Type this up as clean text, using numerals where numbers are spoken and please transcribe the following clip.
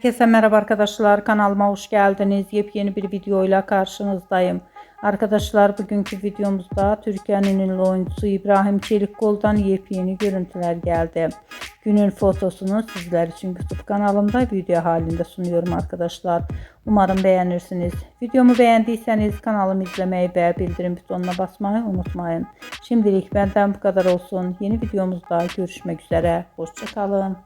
Herkese merhaba arkadaşlar, kanalıma hoş geldiniz. Yepyeni bir videoyla karşınızdayım. Arkadaşlar, bugünkü videomuzda Türkiye'nin ünlü oyuncusu İbrahim Çelikkol'dan yepyeni görüntüler geldi. Günün fotosunu sizler için YouTube kanalımda video halinde sunuyorum arkadaşlar. Umarım beğenirsiniz. Videomu beğendiyseniz kanalımı izlemeyi ve bildirim butonuna basmayı unutmayın. Şimdilik benden bu kadar olsun. Yeni videomuzda görüşmek üzere. Hoşça kalın.